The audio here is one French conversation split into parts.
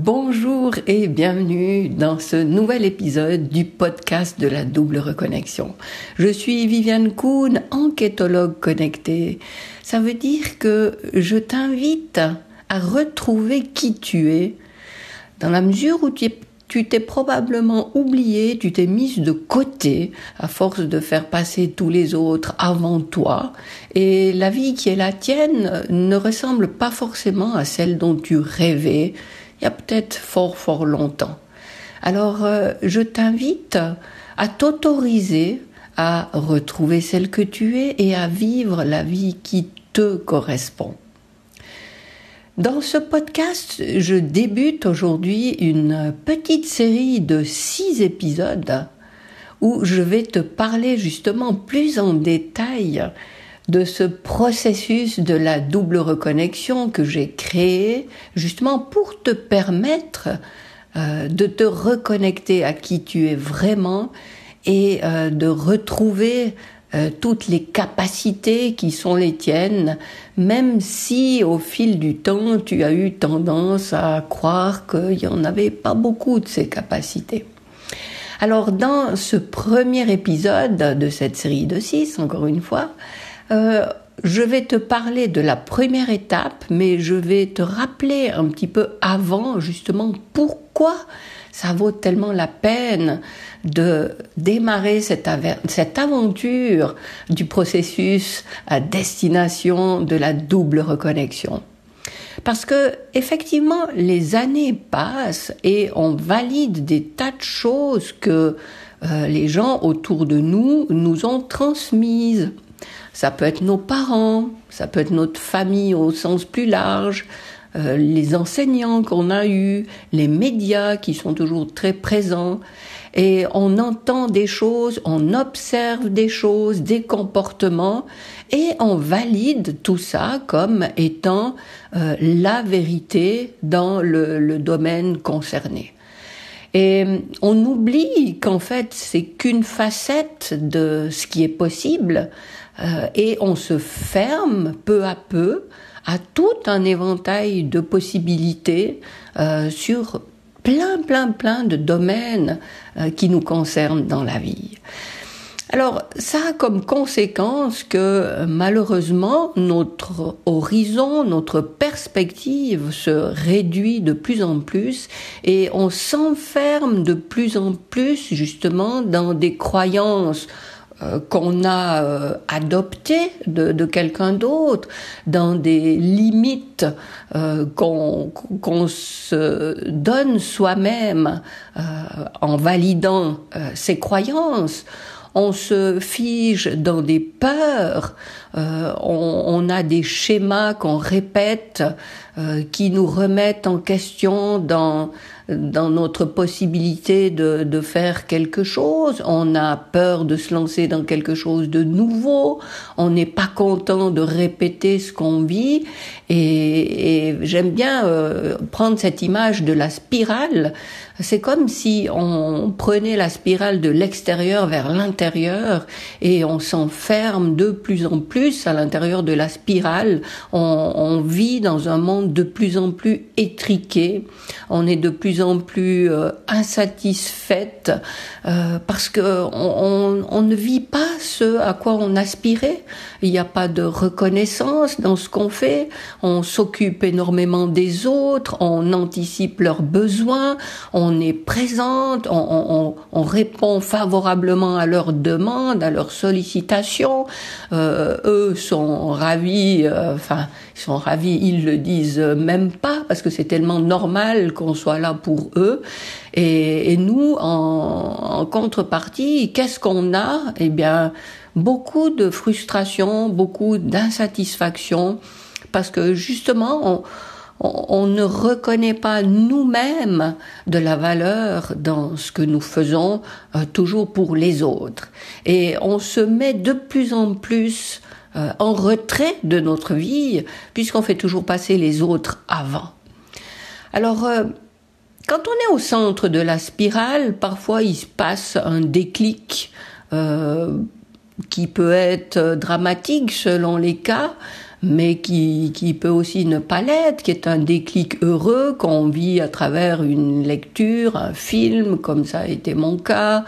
Bonjour et bienvenue dans ce nouvel épisode du podcast de la double reconnexion. Je suis Viviane Kuhn, enquêtologue connectée. Ça veut dire que je t'invite à retrouver qui tu es, dans la mesure où tu t'es probablement oublié, tu t'es mise de côté à force de faire passer tous les autres avant toi, et la vie qui est la tienne ne ressemble pas forcément à celle dont tu rêvais il y a peut-être fort longtemps. Alors, je t'invite à t'autoriser à retrouver celle que tu es et à vivre la vie qui te correspond. Dans ce podcast, je débute aujourd'hui une petite série de 6 épisodes où je vais te parler justement plus en détail de ce processus de la double reconnexion que j'ai créé justement pour te permettre de te reconnecter à qui tu es vraiment et de retrouver toutes les capacités qui sont les tiennes, même si au fil du temps tu as eu tendance à croire qu'il n'y en avait pas beaucoup de ces capacités. Alors dans ce premier épisode de cette série de 6, encore une fois, je vais te parler de la première étape, mais je vais te rappeler un petit peu avant justement pourquoi ça vaut tellement la peine de démarrer cette aventure du processus à destination de la double reconnexion. Parce que effectivement, les années passent et on valide des tas de choses que les gens autour de nous ont transmises. Ça peut être nos parents, ça peut être notre famille au sens plus large, les enseignants qu'on a eus, les médias qui sont toujours très présents. Et on entend des choses, on observe des choses, des comportements, et on valide tout ça comme étant la vérité dans le domaine concerné. Et on oublie qu'en fait, c'est qu'une facette de ce qui est possible, et on se ferme peu à peu à tout un éventail de possibilités sur plein de domaines qui nous concernent dans la vie. Alors, ça a comme conséquence que malheureusement, notre horizon, notre perspective se réduit de plus en plus et on s'enferme de plus en plus justement dans des croyances qu'on a adoptées de quelqu'un d'autre, dans des limites qu'on se donne soi-même en validant ses croyances. On se fige dans des peurs, on a des schémas qu'on répète qui nous remettent en question dans notre possibilité de faire quelque chose. On a peur de se lancer dans quelque chose de nouveau. On n'est pas content de répéter ce qu'on vit. Et j'aime bien prendre cette image de la spirale. C'est comme si on prenait la spirale de l'extérieur vers l'intérieur et on s'enferme de plus en plus à l'intérieur de la spirale. On vit dans un monde de plus en plus étriqué. On est de plus en plus insatisfaite parce que on ne vit pas ce à quoi on aspirait. Il n'y a pas de reconnaissance dans ce qu'on fait. On s'occupe énormément des autres. On anticipe leurs besoins. On est présente. On répond favorablement à leurs demandes, à leurs sollicitations. Eux sont ravis. Ils sont ravis. Ils le disent même pas parce que c'est tellement normal qu'on soit là pour eux. Et nous, en contrepartie, qu'est-ce qu'on a? Eh bien, beaucoup de frustration, beaucoup d'insatisfaction, parce que justement, on ne reconnaît pas nous-mêmes de la valeur dans ce que nous faisons toujours pour les autres. Et on se met de plus en plus en retrait de notre vie, puisqu'on fait toujours passer les autres avant. Alors, quand on est au centre de la spirale, parfois il se passe un déclic qui peut être dramatique selon les cas, mais qui peut aussi ne pas l'être, qui est un déclic heureux qu'on vit à travers une lecture, un film, comme ça a été mon cas,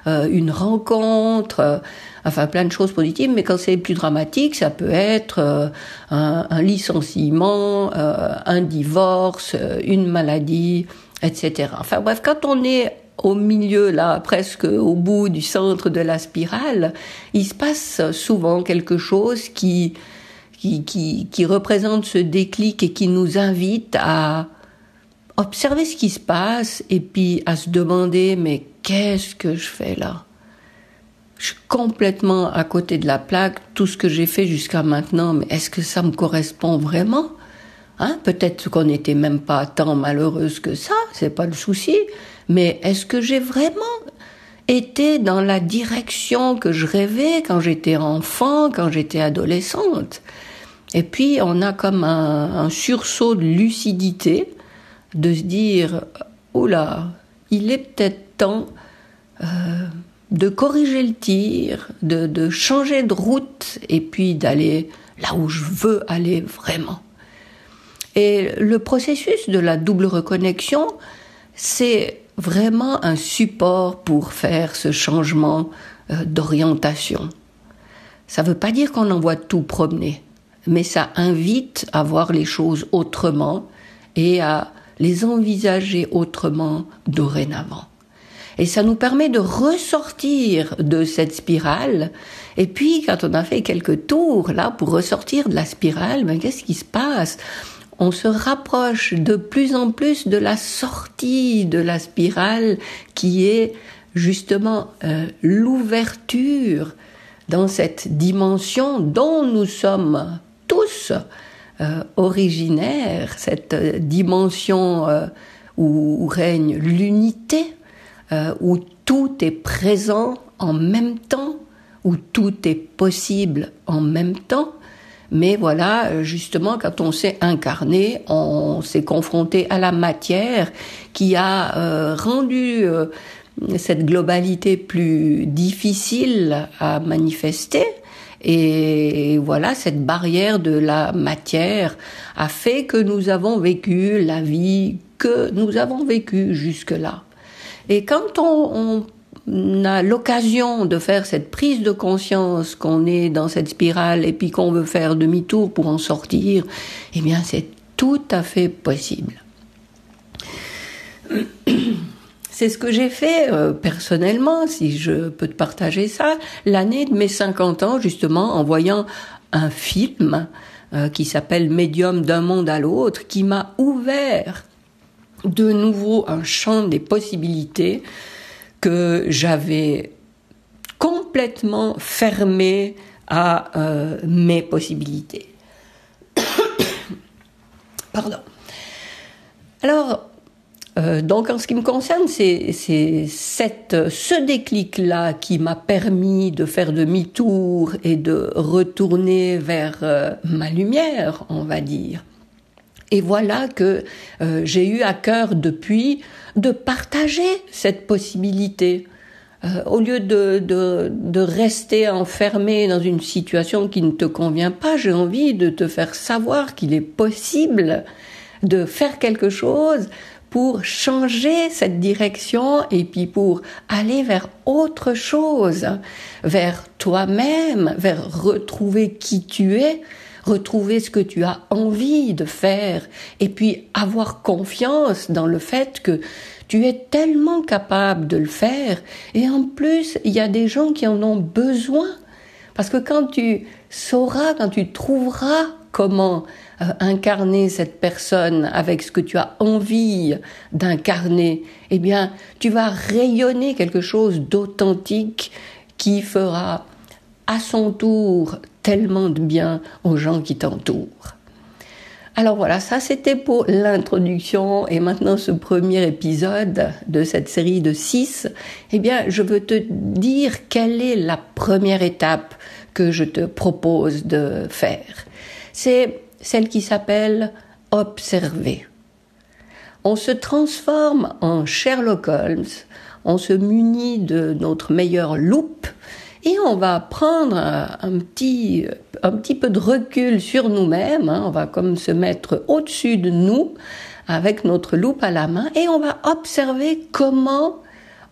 une rencontre, enfin plein de choses positives, mais quand c'est plus dramatique, ça peut être un licenciement, un divorce, une maladie, etc. Enfin bref, quand on est au milieu, là, presque au bout du centre de la spirale, il se passe souvent quelque chose qui représente ce déclic et qui nous invite à observer ce qui se passe et puis à se demander, mais qu'est-ce que je fais là ? Je suis complètement à côté de la plaque, tout ce que j'ai fait jusqu'à maintenant, mais est-ce que ça me correspond vraiment ? Peut-être qu'on n'était même pas tant malheureuse que ça, c'est pas le souci, mais est-ce que j'ai vraiment été dans la direction que je rêvais quand j'étais enfant, quand j'étais adolescente ? Et puis on a comme un sursaut de lucidité, de se dire « Oula, il est peut-être temps de corriger le tir, de changer de route et puis d'aller là où je veux aller vraiment ». Et le processus de la double reconnexion, c'est vraiment un support pour faire ce changement d'orientation. Ça ne veut pas dire qu'on envoie tout promener, mais ça invite à voir les choses autrement et à les envisager autrement dorénavant. Et ça nous permet de ressortir de cette spirale. Et puis, quand on a fait quelques tours, là, pour ressortir de la spirale, qu'est-ce qui se passe ? On se rapproche de plus en plus de la sortie de la spirale qui est justement l'ouverture dans cette dimension dont nous sommes tous originaires, cette dimension où règne l'unité, où tout est présent en même temps, où tout est possible en même temps. Mais voilà, justement, quand on s'est incarné, on s'est confronté à la matière qui a rendu cette globalité plus difficile à manifester. Et voilà, cette barrière de la matière a fait que nous avons vécu la vie que nous avons vécue jusque-là. Et quand on a l'occasion de faire cette prise de conscience qu'on est dans cette spirale et puis qu'on veut faire demi-tour pour en sortir, eh bien c'est tout à fait possible. C'est ce que j'ai fait personnellement, si je peux te partager ça, l'année de mes 50 ans, justement, en voyant un film qui s'appelle « Médium d'un monde à l'autre », qui m'a ouvert de nouveau un champ des possibilités que j'avais complètement fermé à mes possibilités. Pardon. Alors, donc en ce qui me concerne, c'est ce déclic-là qui m'a permis de faire demi-tour et de retourner vers ma lumière, on va dire. Et voilà que j'ai eu à cœur depuis de partager cette possibilité. Au lieu de rester enfermé dans une situation qui ne te convient pas, j'ai envie de te faire savoir qu'il est possible de faire quelque chose pour changer cette direction et puis pour aller vers autre chose, vers toi-même, vers retrouver qui tu es, retrouver ce que tu as envie de faire et puis avoir confiance dans le fait que tu es tellement capable de le faire et en plus, il y a des gens qui en ont besoin parce que quand tu sauras, quand tu trouveras comment incarner cette personne avec ce que tu as envie d'incarner, eh bien, tu vas rayonner quelque chose d'authentique qui fera à son tour tellement de bien aux gens qui t'entourent. Alors voilà, ça c'était pour l'introduction et maintenant ce premier épisode de cette série de 6, eh bien je veux te dire quelle est la première étape que je te propose de faire. C'est celle qui s'appelle observer. On se transforme en Sherlock Holmes, on se munit de notre meilleure loupe et on va prendre un petit peu de recul sur nous-mêmes, on va comme se mettre au-dessus de nous avec notre loupe à la main et on va observer comment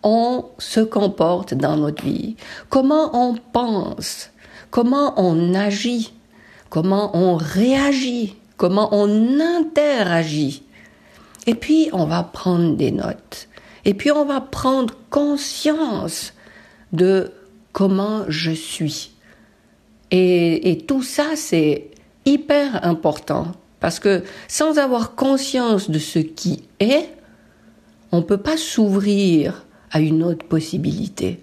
on se comporte dans notre vie, comment on pense, comment on agit, comment on réagit, comment on interagit. Et puis on va prendre des notes. Et puis on va prendre conscience de comment je suis. Et tout ça, c'est hyper important. Parce que sans avoir conscience de ce qui est, on ne peut pas s'ouvrir à une autre possibilité.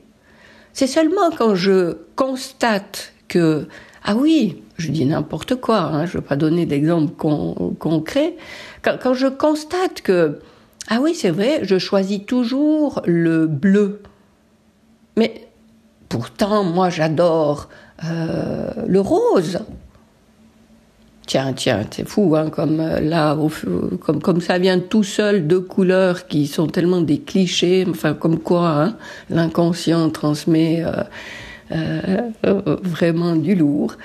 C'est seulement quand je constate que, ah oui, je dis n'importe quoi, je ne veux pas donner d'exemple concret, quand je constate que, ah oui, c'est vrai, je choisis toujours le bleu. Mais pourtant, moi, j'adore le rose. Tiens, c'est fou, comme là, comme ça vient tout seul, deux couleurs qui sont tellement des clichés, enfin, comme quoi, l'inconscient transmet vraiment du lourd.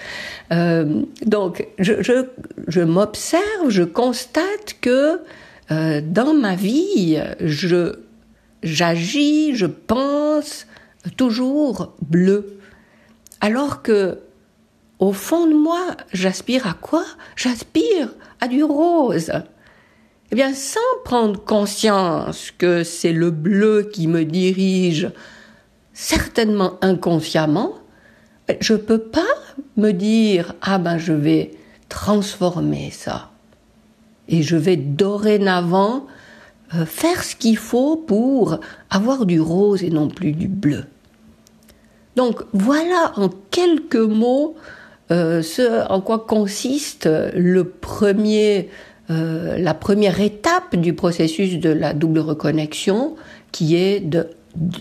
Donc, je m'observe, je constate que dans ma vie, j'agis, je pense toujours bleu. Alors que, au fond de moi, j'aspire à quoi ? J'aspire à du rose. Eh bien, sans prendre conscience que c'est le bleu qui me dirige, certainement inconsciemment, je peux pas me dire « Ah ben, je vais transformer ça. Et je vais dorénavant faire ce qu'il faut pour avoir du rose et non plus du bleu. » Donc, voilà en quelques mots ce en quoi consiste la première étape du processus de la double reconnexion, qui est de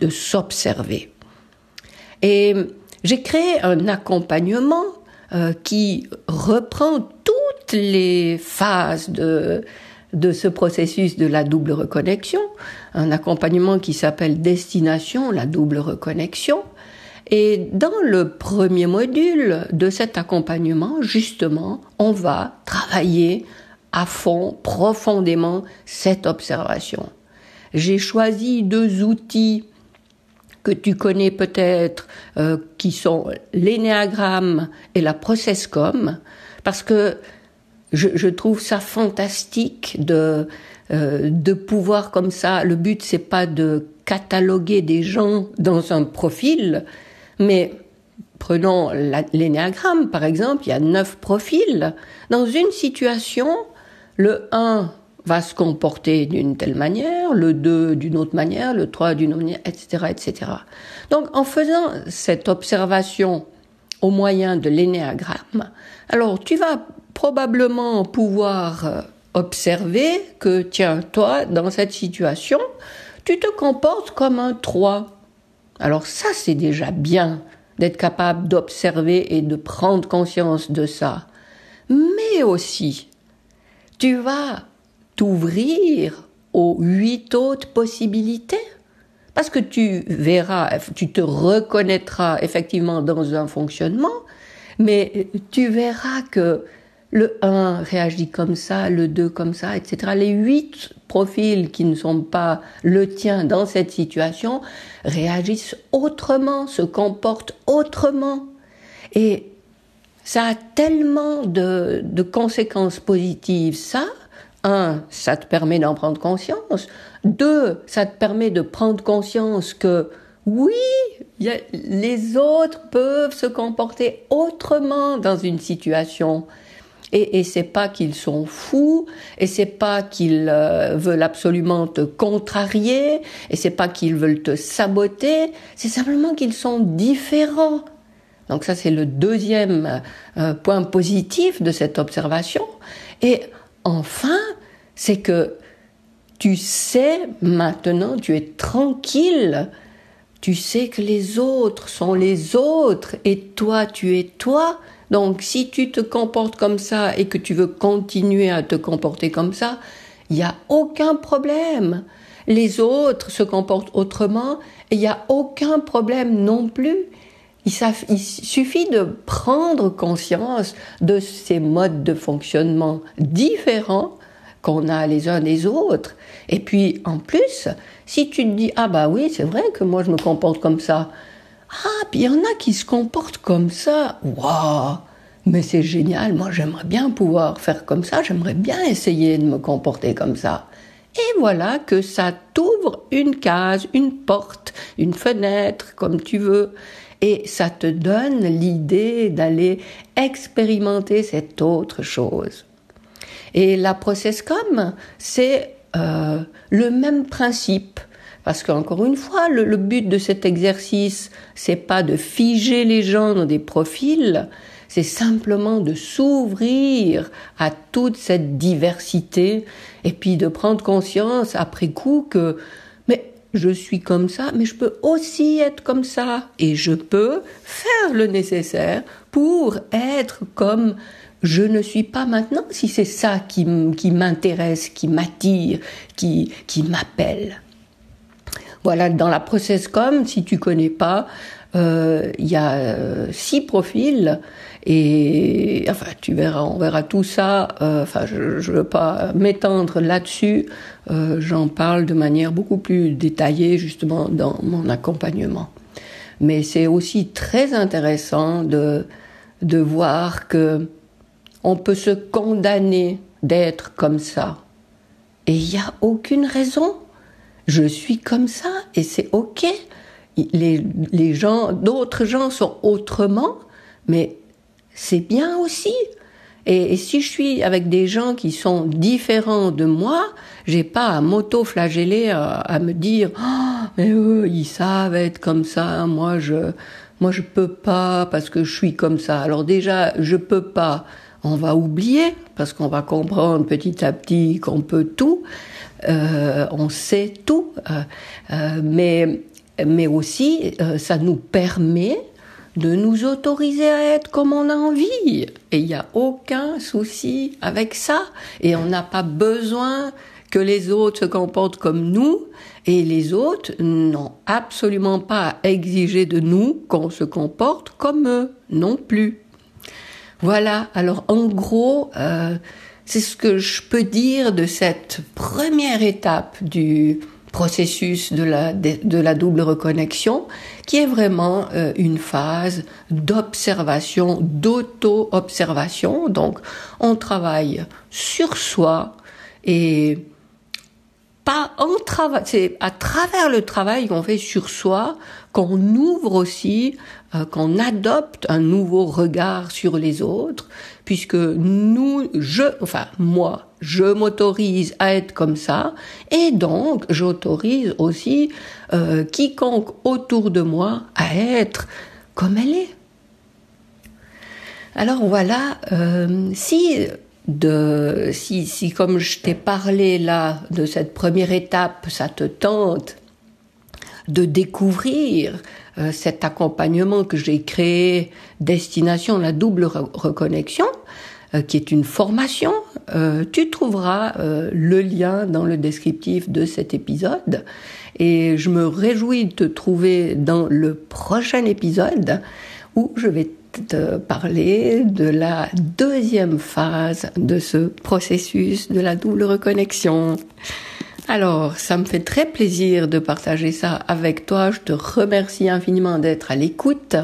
s'observer. Et j'ai créé un accompagnement qui reprend toutes les phases de ce processus de la double reconnexion, un accompagnement qui s'appelle Destination, la double reconnexion. Et dans le premier module de cet accompagnement, justement, on va travailler à fond, profondément, cette observation. J'ai choisi 2 outils que tu connais peut-être, qui sont l'énéagramme et la processcom, parce que je trouve ça fantastique de pouvoir comme ça. Le but, c'est pas de cataloguer des gens dans un profil, mais prenons l'énéagramme, par exemple, il y a 9 profils. Dans une situation, le 1 va se comporter d'une telle manière, le 2 d'une autre manière, le 3 d'une autre manière, etc., etc. Donc, en faisant cette observation au moyen de l'énéagramme, alors tu vas probablement pouvoir observer que, tiens, toi, dans cette situation, tu te comportes comme un 3. Alors ça, c'est déjà bien d'être capable d'observer et de prendre conscience de ça. Mais aussi, tu vas t'ouvrir aux 8 autres possibilités. Parce que tu verras, tu te reconnaîtras effectivement dans un fonctionnement, mais tu verras que le 1 réagit comme ça, le 2 comme ça, etc. Les 8 profils qui ne sont pas le tien dans cette situation réagissent autrement, se comportent autrement. Et ça a tellement de conséquences positives, ça. 1, ça te permet d'en prendre conscience. 2, ça te permet de prendre conscience que oui, les autres peuvent se comporter autrement dans une situation. Et c'est pas qu'ils sont fous, et c'est pas qu'ils veulent absolument te contrarier, et c'est pas qu'ils veulent te saboter, c'est simplement qu'ils sont différents. Donc ça, c'est le deuxième point positif de cette observation. Et enfin, c'est que tu sais maintenant, tu es tranquille, tu sais que les autres sont les autres, et toi, tu es toi. Donc, si tu te comportes comme ça et que tu veux continuer à te comporter comme ça, il n'y a aucun problème. Les autres se comportent autrement et il n'y a aucun problème non plus. Il suffit de prendre conscience de ces modes de fonctionnement différents qu'on a les uns des autres. Et puis, en plus, si tu te dis, ah bah oui, c'est vrai que moi je me comporte comme ça. Ah, puis il y en a qui se comportent comme ça. Waouh! Mais c'est génial, moi j'aimerais bien pouvoir faire comme ça, j'aimerais bien essayer de me comporter comme ça. Et voilà que ça t'ouvre une case, une porte, une fenêtre, comme tu veux. Et ça te donne l'idée d'aller expérimenter cette autre chose. Et la ProcessCom, c'est le même principe. Parce qu'encore une fois, le but de cet exercice, c'est pas de figer les gens dans des profils, c'est simplement de s'ouvrir à toute cette diversité et puis de prendre conscience après coup que mais je suis comme ça, mais je peux aussi être comme ça et je peux faire le nécessaire pour être comme je ne suis pas maintenant, si c'est ça qui m'intéresse, qui m'attire, qui m'appelle. Voilà, dans la ProcessCom, si tu connais pas, il y a 6 profils et enfin tu verras, on verra tout ça. Je veux pas m'étendre là-dessus. J'en parle de manière beaucoup plus détaillée justement dans mon accompagnement. Mais c'est aussi très intéressant de voir que on peut se condamner d'être comme ça et il y a aucune raison. Je suis comme ça et c'est ok. Les gens, d'autres gens sont autrement, mais c'est bien aussi. Et si je suis avec des gens qui sont différents de moi, j'ai pas à m'auto-flageller, à me dire mais eux ils savent être comme ça, moi je peux pas parce que je suis comme ça. Alors déjà je peux pas, on va oublier parce qu'on va comprendre petit à petit qu'on peut tout. On sait tout, mais aussi ça nous permet de nous autoriser à être comme on a envie. Et il n'y a aucun souci avec ça. Et on n'a pas besoin que les autres se comportent comme nous. Et les autres n'ont absolument pas à exiger de nous qu'on se comporte comme eux non plus. Voilà, alors en gros, c'est ce que je peux dire de cette première étape du processus de la double reconnexion, qui est vraiment une phase d'observation, d'auto-observation. Donc, on travaille sur soi et c'est à travers le travail qu'on fait sur soi qu'on ouvre aussi, qu'on adopte un nouveau regard sur les autres, puisque moi, je m'autorise à être comme ça, et donc j'autorise aussi quiconque autour de moi à être comme elle est. Alors voilà, si comme je t'ai parlé là de cette première étape, ça te tente de découvrir cet accompagnement que j'ai créé, Destination la double reconnexion, qui est une formation, tu trouveras le lien dans le descriptif de cet épisode. Et je me réjouis de te trouver dans le prochain épisode où je vais te parler de la deuxième phase de ce processus de la double reconnexion. Alors, ça me fait très plaisir de partager ça avec toi. Je te remercie infiniment d'être à l'écoute.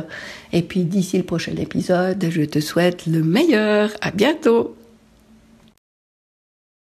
Et puis, d'ici le prochain épisode, je te souhaite le meilleur. À bientôt!